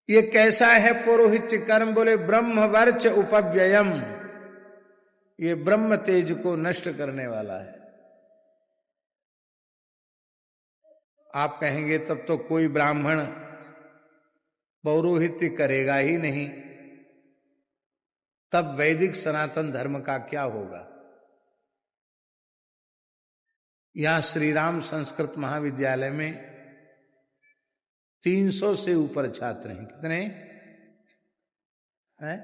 ये कैसा है पौरोहित्य कर्म? बोले ब्रह्मवर्च उपव्ययम, ये ब्रह्म तेज को नष्ट करने वाला है। आप कहेंगे तब तो कोई ब्राह्मण पौरोहित्य करेगा ही नहीं, तब वैदिक सनातन धर्म का क्या होगा? यहां श्री राम संस्कृत महाविद्यालय में 300 से ऊपर छात्र हैं। कितने हैं?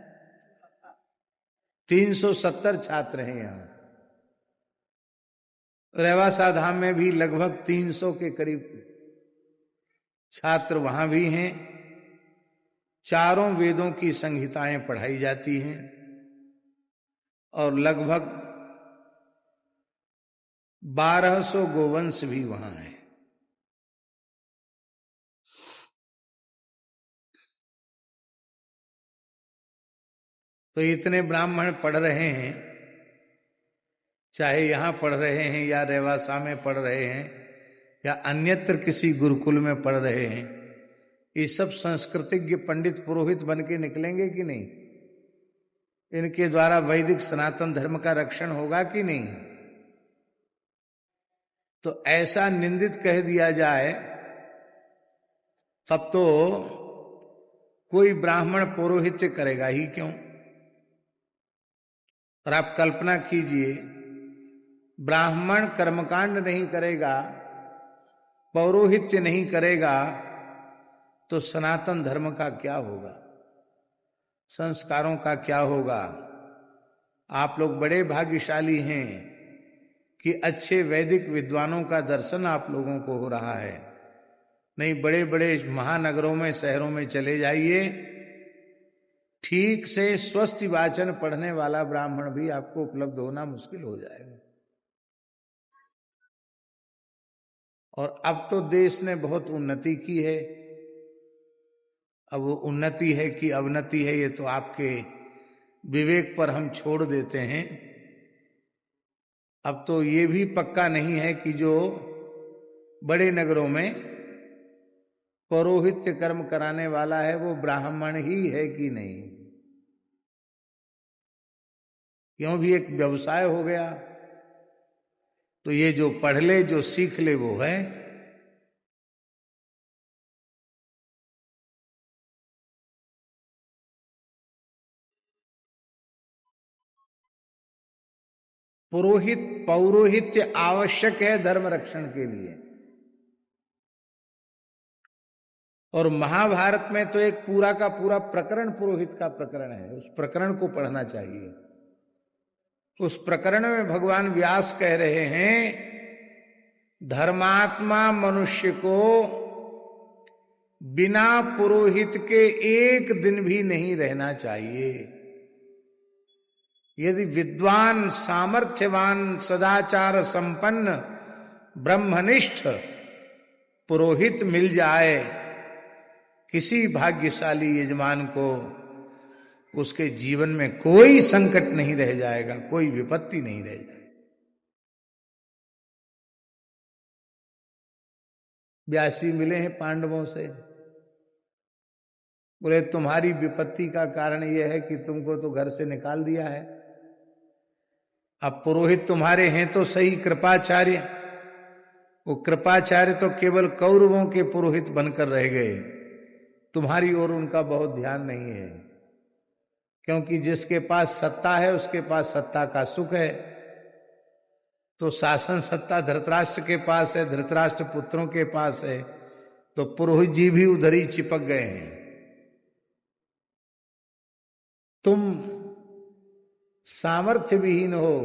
370 छात्र हैं। यहां रेवासा धाम में भी लगभग 300 के करीब छात्र वहां भी हैं। चारों वेदों की संहिताएं पढ़ाई जाती हैं और लगभग 1200 गोवंश भी वहां है। तो इतने ब्राह्मण पढ़ रहे हैं, चाहे यहां पढ़ रहे हैं या रेवासा में पढ़ रहे हैं या अन्यत्र किसी गुरुकुल में पढ़ रहे हैं, ये सब संस्कृतिज्ञ पंडित पुरोहित बन के निकलेंगे कि नहीं? इनके द्वारा वैदिक सनातन धर्म का रक्षण होगा कि नहीं? तो ऐसा निंदित कह दिया जाए तब तो कोई ब्राह्मण पौरोहित्य करेगा ही क्यों? और आप कल्पना कीजिए, ब्राह्मण कर्मकांड नहीं करेगा, पौरोहित्य नहीं करेगा, तो सनातन धर्म का क्या होगा? संस्कारों का क्या होगा? आप लोग बड़े भाग्यशाली हैं कि अच्छे वैदिक विद्वानों का दर्शन आप लोगों को हो रहा है। नहीं, बड़े बड़े महानगरों में, शहरों में चले जाइए, ठीक से स्वस्थ वाचन पढ़ने वाला ब्राह्मण भी आपको उपलब्ध होना मुश्किल हो जाएगा। और अब तो देश ने बहुत उन्नति की है। अब वो उन्नति है कि अवनति है, ये तो आपके विवेक पर हम छोड़ देते हैं। अब तो ये भी पक्का नहीं है कि जो बड़े नगरों में पौरोहित्य कर्म कराने वाला है वो ब्राह्मण ही है कि नहीं। क्यों? भी एक व्यवसाय हो गया। तो ये जो पढ़ ले, जो सीख ले, वो है। पौरोहित्य आवश्यक है धर्म रक्षण के लिए। और महाभारत में तो एक पूरा का पूरा प्रकरण पुरोहित का प्रकरण है। उस प्रकरण को पढ़ना चाहिए। उस प्रकरण में भगवान व्यास कह रहे हैं, धर्मात्मा मनुष्य को बिना पुरोहित के एक दिन भी नहीं रहना चाहिए। यदि विद्वान, सामर्थ्यवान, सदाचार संपन्न, ब्रह्मनिष्ठ पुरोहित मिल जाए किसी भाग्यशाली यजमान को, उसके जीवन में कोई संकट नहीं रह जाएगा, कोई विपत्ति नहीं रह जाएगी। व्यासी मिले हैं पांडवों से, बोले तुम्हारी विपत्ति का कारण यह है कि तुमको तो घर से निकाल दिया है। अब पुरोहित तुम्हारे हैं तो सही, कृपाचार्य, वो कृपाचार्य तो केवल कौरवों के पुरोहित बनकर रह गए। तुम्हारी ओर उनका बहुत ध्यान नहीं है, क्योंकि जिसके पास सत्ता है उसके पास सत्ता का सुख है। तो शासन सत्ता धृतराष्ट्र के पास है, धृतराष्ट्र पुत्रों के पास है, तो पुरोहित जी भी उधर ही चिपक गए हैं। तुम सामर्थ्य विहीन हो,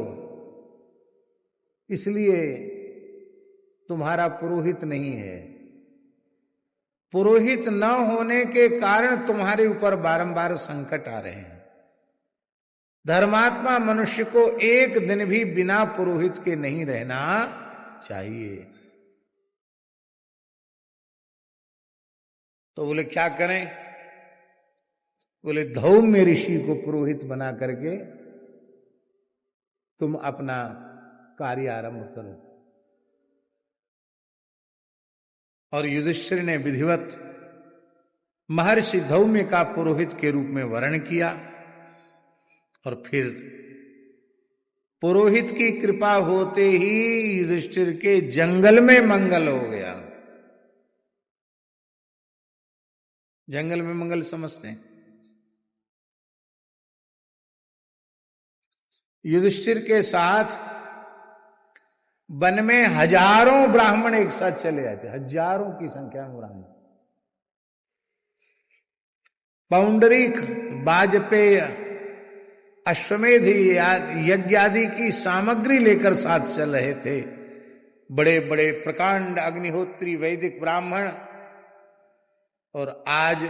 इसलिए तुम्हारा पुरोहित नहीं है। पुरोहित न होने के कारण तुम्हारे ऊपर बारंबार संकट आ रहे हैं। धर्मात्मा मनुष्य को एक दिन भी बिना पुरोहित के नहीं रहना चाहिए। तो बोले क्या करें? बोले धौम्य ऋषि को पुरोहित बना करके तुम अपना कार्य आरंभ करो। और युधिष्ठिर ने विधिवत महर्षि धौम्य का पुरोहित के रूप में वर्ण किया और फिर पुरोहित की कृपा होते ही युधिष्ठिर के जंगल में मंगल हो गया। जंगल में मंगल समझते हैं? युधिष्ठिर के साथ वन में हजारों ब्राह्मण एक साथ चले आते, हजारों की संख्या में ब्राह्मण। पौंडरीक, वाजपेय, अश्वमेध यज्ञ आदि की सामग्री लेकर साथ चल रहे थे। बड़े बड़े प्रकांड अग्निहोत्री वैदिक ब्राह्मण। और आज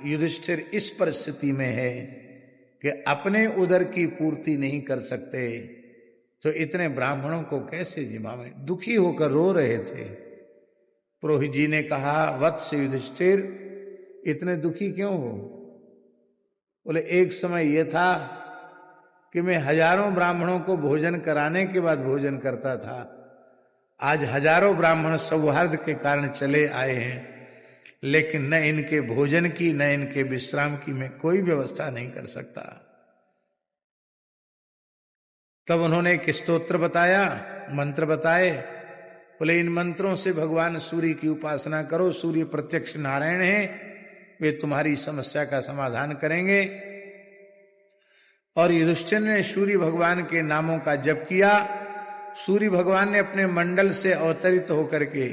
युधिष्ठिर इस परिस्थिति में है कि अपने उदर की पूर्ति नहीं कर सकते, तो इतने ब्राह्मणों को कैसे जिम्मावे? दुखी होकर रो रहे थे। पुरोहित जी ने कहा, वत्स युधिष्ठिर, इतने दुखी क्यों हो? बोले, एक समय यह था कि मैं हजारों ब्राह्मणों को भोजन कराने के बाद भोजन करता था। आज हजारों ब्राह्मण सौहार्द के कारण चले आए हैं, लेकिन न इनके भोजन की न इनके विश्राम की मैं कोई व्यवस्था नहीं कर सकता। तब उन्होंने एक स्तोत्र बताया, मंत्र बताए। बोले, इन मंत्रों से भगवान सूर्य की उपासना करो। सूर्य प्रत्यक्ष नारायण है, वे तुम्हारी समस्या का समाधान करेंगे। और युधिष्ठिर ने सूर्य भगवान के नामों का जप किया। सूर्य भगवान ने अपने मंडल से अवतरित होकर के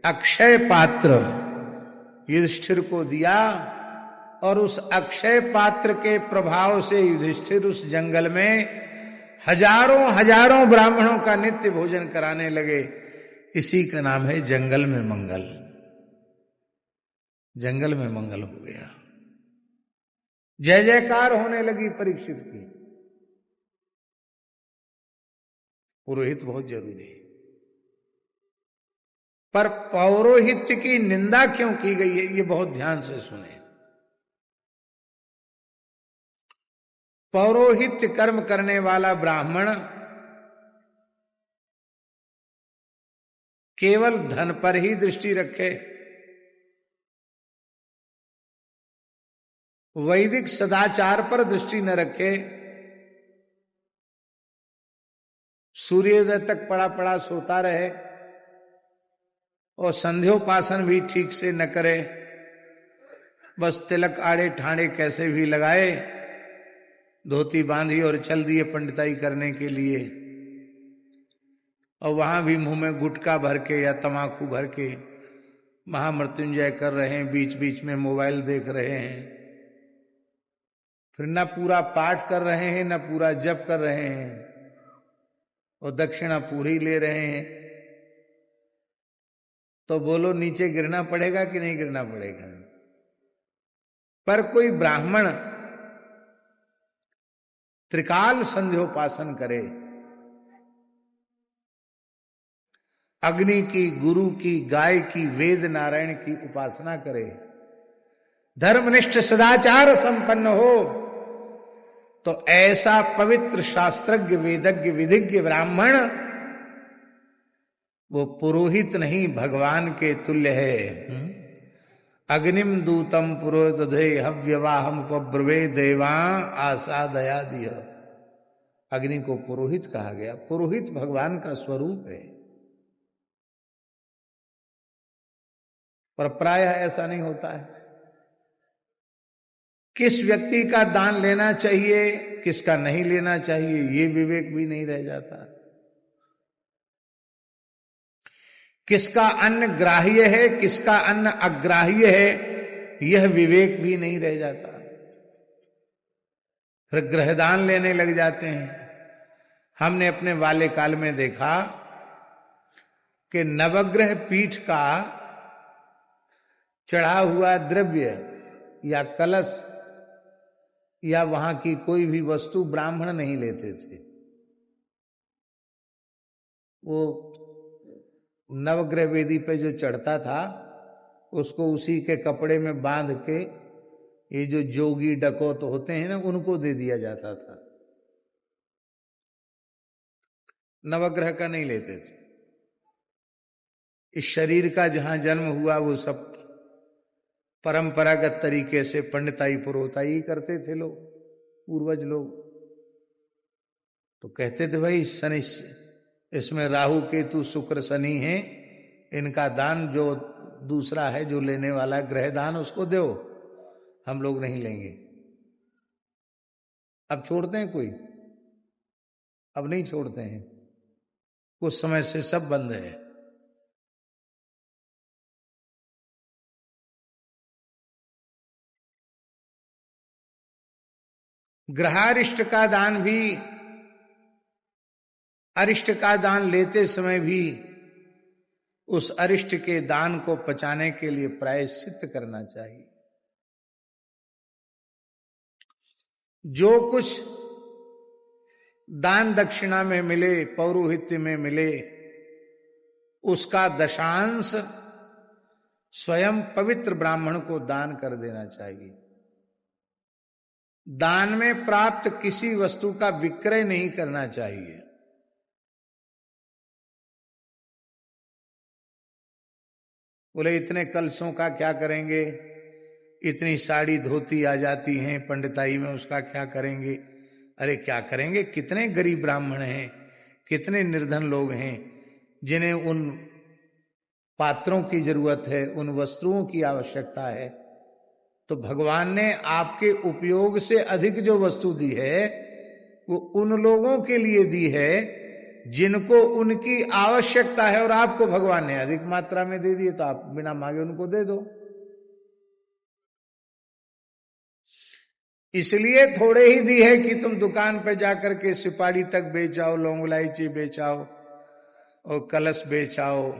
अक्षय पात्र युधिष्ठिर को दिया, और उस अक्षय पात्र के प्रभाव से युधिष्ठिर उस जंगल में हजारों हजारों ब्राह्मणों का नित्य भोजन कराने लगे। इसी का नाम है जंगल में मंगल। जंगल में मंगल हो गया। जय जयकार होने लगी परीक्षित की। पुरोहित बहुत जरूरी है, पर पौरोहित्य की निंदा क्यों की गई है, ये बहुत ध्यान से सुने। पौरोहित्य कर्म करने वाला ब्राह्मण केवल धन पर ही दृष्टि रखे, वैदिक सदाचार पर दृष्टि न रखे, सूर्योदय तक पड़ा पड़ा सोता रहे और संध्योपासन भी ठीक से न करे, बस तिलक आड़े ठाणे कैसे भी लगाए, धोती बांधी और चल दिए पंडिताई करने के लिए, और वहां भी मुंह में गुटखा भर के या तमाकू भर के महामृत्युंजय कर रहे हैं, बीच बीच में मोबाइल देख रहे हैं, फिर न पूरा पाठ कर रहे हैं न पूरा जप कर रहे हैं, और दक्षिणा पूरी ले रहे हैं। तो बोलो, नीचे गिरना पड़ेगा कि नहीं गिरना पड़ेगा? पर कोई ब्राह्मण त्रिकाल संध्योपासन करे, अग्नि की, गुरु की, गाय की, वेद नारायण की उपासना करे, धर्मनिष्ठ सदाचार संपन्न हो, तो ऐसा पवित्र शास्त्रज्ञ वेदज्ञ विधिज्ञ ब्राह्मण वो पुरोहित नहीं भगवान के तुल्य है। अग्निम दूतम पुरोदधे हव्यवाहम उपब्रवे देवा आशा दया दिया। अग्नि को पुरोहित कहा गया। पुरोहित भगवान का स्वरूप है, पर प्रायः ऐसा नहीं होता है। किस व्यक्ति का दान लेना चाहिए, किसका नहीं लेना चाहिए, ये विवेक भी नहीं रह जाता। किसका अन्न ग्राह्य है, किसका अन्न अग्राह्य है, यह विवेक भी नहीं रह जाता। फिर ग्रहदान लेने लग जाते हैं। हमने अपने बाल्यकाल में देखा कि नवग्रह पीठ का चढ़ा हुआ द्रव्य या कलश या वहां की कोई भी वस्तु ब्राह्मण नहीं लेते थे। वो नवग्रह वेदी पे जो चढ़ता था उसको उसी के कपड़े में बांध के ये जो जोगी डकौत होते हैं ना, उनको दे दिया जाता था। नवग्रह का नहीं लेते थे। इस शरीर का जहां जन्म हुआ वो सब परंपरागत तरीके से पंडिताई पुरोहिताई करते थे लोग, पूर्वज लोग। तो कहते थे भाई शनि, इसमें राहु केतु शुक्र शनि है, इनका दान जो दूसरा है जो लेने वाला ग्रह दान उसको दो, हम लोग नहीं लेंगे। अब छोड़ते हैं कोई? अब नहीं छोड़ते हैं, कुछ समय से सब बंद है। ग्रहारिष्ट का दान भी, अरिष्ट का दान लेते समय भी उस अरिष्ट के दान को पचाने के लिए प्रायश्चित करना चाहिए। जो कुछ दान दक्षिणा में मिले, पौरोहित्य में मिले, उसका दशांश स्वयं पवित्र ब्राह्मण को दान कर देना चाहिए। दान में प्राप्त किसी वस्तु का विक्रय नहीं करना चाहिए। बोले इतने कलशों का क्या करेंगे, इतनी साड़ी धोती आ जाती हैं पंडिताई में, उसका क्या करेंगे? अरे क्या करेंगे, कितने गरीब ब्राह्मण हैं, कितने निर्धन लोग हैं जिन्हें उन पात्रों की जरूरत है, उन वस्त्रों की आवश्यकता है। तो भगवान ने आपके उपयोग से अधिक जो वस्तु दी है वो उन लोगों के लिए दी है जिनको उनकी आवश्यकता है, और आपको भगवान ने अधिक मात्रा में दे दी, तो आप बिना मांगे उनको दे दो। इसलिए थोड़े ही दी है कि तुम दुकान पे जाकर के सुपारी तक बेचाओ, लौंग इलायची बेचाओ, और कलश बेचाओ,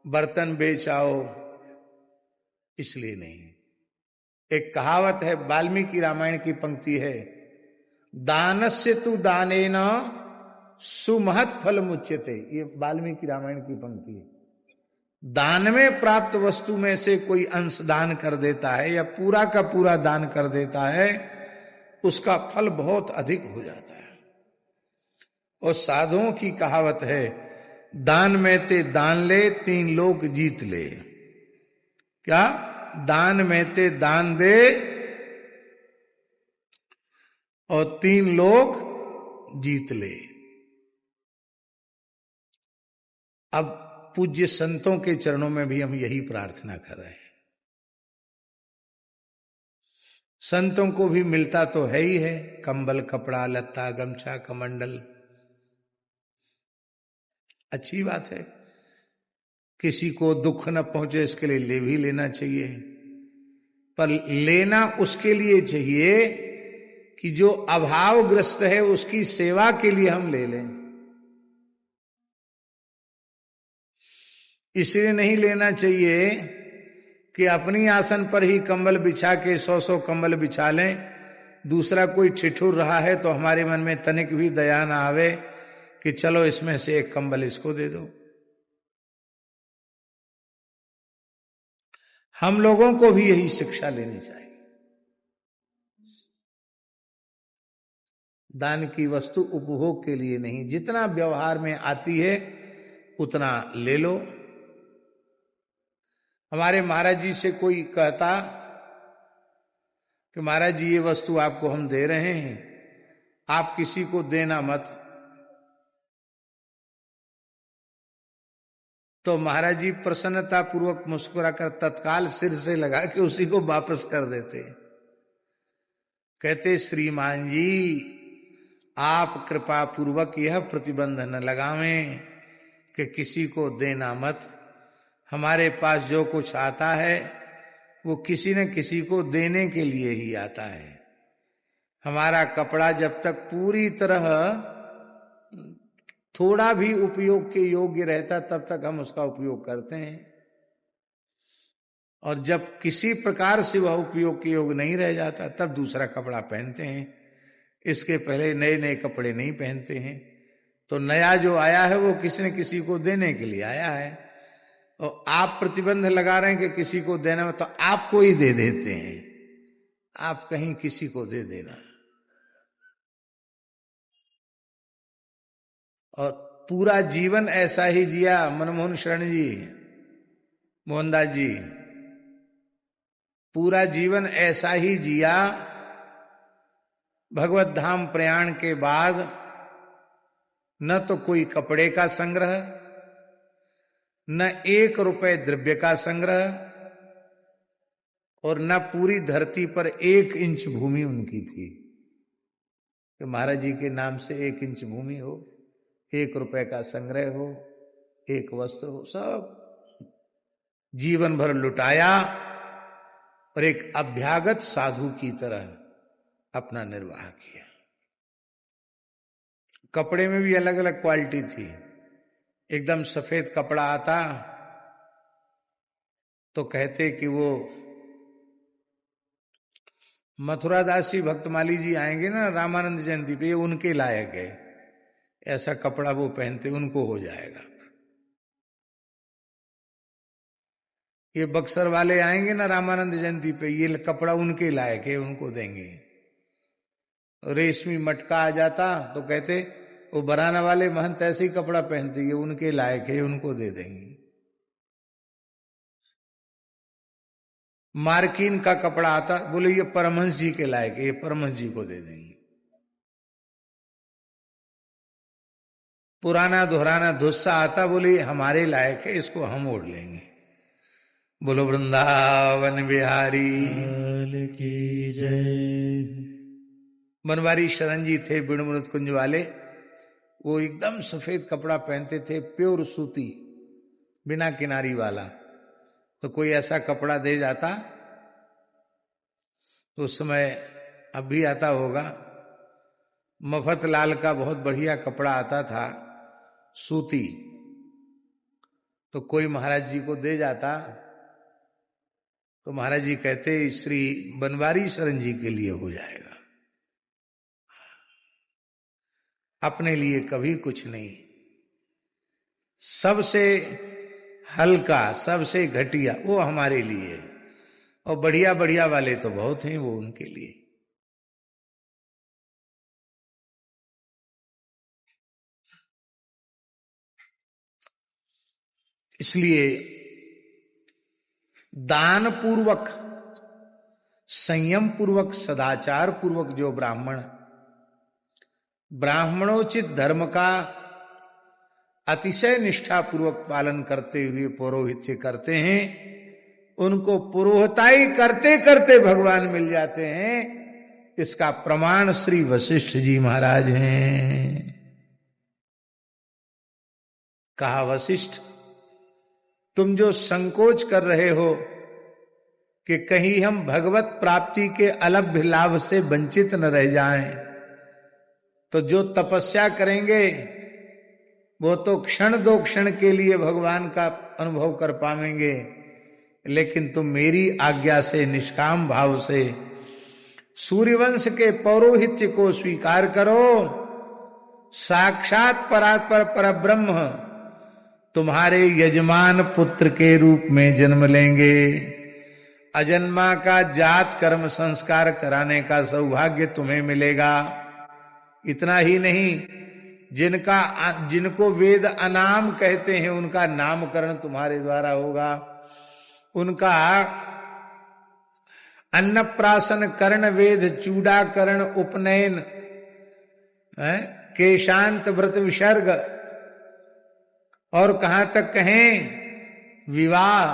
बर्तन बेचाओ, इसलिए नहीं। एक कहावत है, वाल्मीकि रामायण की पंक्ति है, दानस्य तु दानेन सुमहत फल मुच्यते। ये वाल्मीकि रामायण की पंक्ति है। दान में प्राप्त वस्तु में से कोई अंश दान कर देता है या पूरा का पूरा दान कर देता है, उसका फल बहुत अधिक हो जाता है। और साधुओं की कहावत है, दान में ते दान ले, तीन लोग जीत ले। क्या? दान में ते दान दे और तीन लोग जीत ले। अब पूज्य संतों के चरणों में भी हम यही प्रार्थना कर रहे हैं। संतों को भी मिलता तो है ही है, कंबल, कपड़ा, लत्ता, गमछा, कमंडल, अच्छी बात है। किसी को दुख न पहुंचे इसके लिए ले भी लेना चाहिए, पर लेना उसके लिए चाहिए कि जो अभावग्रस्त है उसकी सेवा के लिए हम ले लें। इसलिए नहीं लेना चाहिए कि अपनी आसन पर ही कंबल बिछा के 100 कंबल बिछा लें, दूसरा कोई ठिठुर रहा है तो हमारे मन में तनिक भी दया ना आवे कि चलो इसमें से एक कंबल इसको दे दो। हम लोगों को भी यही शिक्षा लेनी चाहिए। दान की वस्तु उपभोग के लिए नहीं, जितना व्यवहार में आती है उतना ले लो। हमारे महाराज जी से कोई कहता कि महाराज जी ये वस्तु आपको हम दे रहे हैं, आप किसी को देना मत, तो महाराज जी प्रसन्नता पूर्वक मुस्कुराकर तत्काल सिर से लगा के उसी को वापस कर देते। कहते, श्रीमान जी आप कृपा पूर्वक यह प्रतिबंध न लगावें कि किसी को देना मत। हमारे पास जो कुछ आता है वो किसी न किसी को देने के लिए ही आता है। हमारा कपड़ा जब तक पूरी तरह थोड़ा भी उपयोग के योग्य रहता तब तक हम उसका उपयोग करते हैं, और जब किसी प्रकार से वह उपयोग के योग्य नहीं रह जाता तब दूसरा कपड़ा पहनते हैं। इसके पहले नए नए कपड़े नहीं पहनते हैं। तो नया जो आया है वो किसी न किसी को देने के लिए आया है, और आप प्रतिबंध लगा रहे हैं कि किसी को देना हो, तो आपको ही दे देते हैं। आप कहीं किसी को दे देना। और पूरा जीवन ऐसा ही जिया मनमोहन शरण जी, मोहनदास जी। पूरा जीवन ऐसा ही जिया। भगवत धाम प्रयाण के बाद न तो कोई कपड़े का संग्रह, न 1 रुपए द्रव्य का संग्रह, और न पूरी धरती पर 1 इंच भूमि उनकी थी कि महाराज जी के नाम से 1 इंच भूमि हो, 1 रुपए का संग्रह हो, 1 वस्त्र हो। सब जीवन भर लुटाया और एक अभ्यागत साधु की तरह अपना निर्वाह किया। कपड़े में भी अलग अलग क्वालिटी थी। एकदम सफेद कपड़ा आता तो कहते कि वो मथुरादासी भक्तमाली जी आएंगे ना रामानंद जयंती पे, ये उनके लायक है, ऐसा कपड़ा वो पहनते, उनको हो जाएगा। ये बक्सर वाले आएंगे ना रामानंद जयंती पे, ये कपड़ा उनके लायक है, उनको देंगे। रेशमी मटका आ जाता तो कहते वो बराना वाले महंत ऐसे ही कपड़ा पहनते, ये उनके लायक है, उनको दे देंगे। मार्किन का कपड़ा आता, बोले ये परमहंस जी के लायक है, ये परमहंस जी को दे देंगे। पुराना दोहराना धुस्सा आता, बोले ये हमारे लायक है, इसको हम ओढ़ लेंगे। बोलो वृंदावन बिहारी की जय। बनवारी शरण जी थे बिणमुरुद कुंज वाले, वो एकदम सफेद कपड़ा पहनते थे, प्योर सूती, बिना किनारी वाला। तो कोई ऐसा कपड़ा दे जाता तो उस समय, अब भी आता होगा, मफत लाल का बहुत बढ़िया कपड़ा आता था सूती, तो कोई महाराज जी को दे जाता तो महाराज जी कहते श्री बनवारी शरण जी के लिए हो जाएगा, अपने लिए कभी कुछ नहीं। सबसे हल्का, सबसे घटिया वो हमारे लिए, और बढ़िया बढ़िया वाले तो बहुत हैं, वो उनके लिए। इसलिए दान पूर्वक, संयम पूर्वक, सदाचार पूर्वक जो ब्राह्मण ब्राह्मणोचित धर्म का अतिशय निष्ठा पूर्वक पालन करते हुए पौरोहित्य करते हैं, उनको पुरोहिताई करते करते भगवान मिल जाते हैं। इसका प्रमाण श्री वशिष्ठ जी महाराज हैं। कहा वशिष्ठ, तुम जो संकोच कर रहे हो कि कहीं हम भगवत प्राप्ति के अलभ्य लाभ से वंचित न रह जाएं, तो जो तपस्या करेंगे वो तो क्षण 2 क्षण के लिए भगवान का अनुभव कर पाएंगे, लेकिन तुम मेरी आज्ञा से निष्काम भाव से सूर्यवंश के पौरोहित्य को स्वीकार करो। साक्षात परात्पर परब्रह्म तुम्हारे यजमान पुत्र के रूप में जन्म लेंगे। अजन्मा का जात कर्म संस्कार कराने का सौभाग्य तुम्हें मिलेगा। इतना ही नहीं, जिनको वेद अनाम कहते हैं उनका नामकरण तुम्हारे द्वारा होगा। उनका अन्नप्राशन, कर्ण वेद, चूड़ाकरण, उपनयन, केशांत व्रत विसर्ग, और कहां तक कहें विवाह।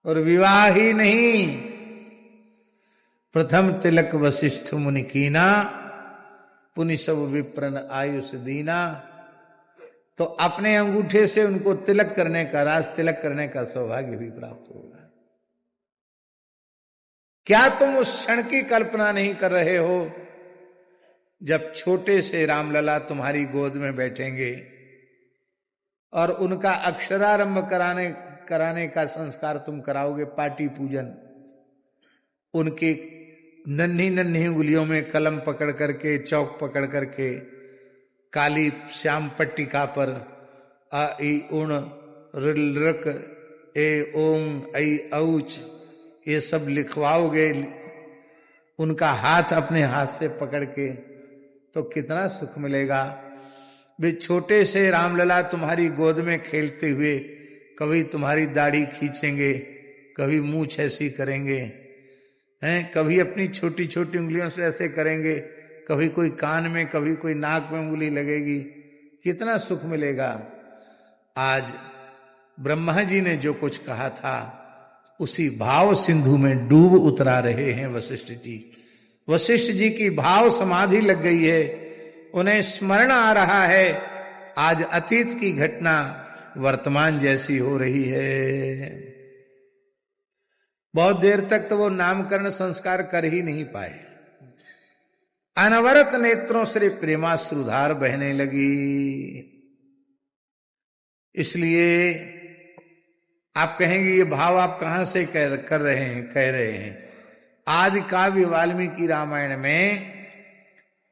और विवाह ही नहीं, प्रथम तिलक वशिष्ठ मुनि कीना, पुनि सब विप्रन आयुष दीना। तो अपने अंगूठे से उनको तिलक करने का, राज तिलक करने का सौभाग्य भी प्राप्त होगा। क्या तुम उस क्षण की कल्पना नहीं कर रहे हो जब छोटे से रामलला तुम्हारी गोद में बैठेंगे और उनका अक्षरारंभ कराने का संस्कार तुम कराओगे, पाटी पूजन। उनकी नन्ही नन्ही उंगलियों में कलम पकड़ करके, चौक पकड़ करके, काली श्याम पट्टिका पर अ इ उण ऋल ऋक ए ओं ऐ औच ये सब लिखवाओगे, उनका हाथ अपने हाथ से पकड़ के, तो कितना सुख मिलेगा। वे छोटे से रामलला तुम्हारी गोद में खेलते हुए कभी तुम्हारी दाढ़ी खींचेंगे, कभी मूछ ऐसी करेंगे, हैं, कभी अपनी छोटी छोटी उंगलियों से ऐसे करेंगे, कभी कोई कान में, कभी कोई नाक में उंगली लगेगी, कितना सुख मिलेगा। आज ब्रह्मा जी ने जो कुछ कहा था उसी भाव सिंधु में डूब उतरा रहे हैं वशिष्ठ जी। वशिष्ठ जी की भाव समाधि लग गई है, उन्हें स्मरण आ रहा है, आज अतीत की घटना वर्तमान जैसी हो रही है। बहुत देर तक तो वो नामकरण संस्कार कर ही नहीं पाए, अनवरत नेत्रों से प्रेमाश्रुधार बहने लगी। इसलिए आप कहेंगे ये भाव आप कहां से कह रहे हैं। आदि काव्य वाल्मीकि रामायण में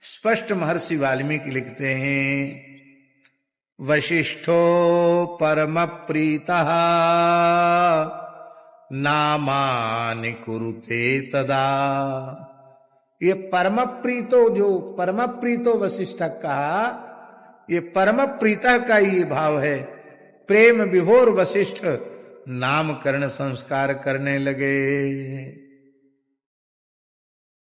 स्पष्ट महर्षि वाल्मीकि लिखते हैं, वशिष्ठो परम प्रीतः नामानि कुरुते तदा। ये परम प्रीतो, जो परम प्रीतो वशिष्ठ कहा, ये परम प्रीतः का ये भाव है। प्रेम विभोर वशिष्ठ नामकरण संस्कार करने लगे।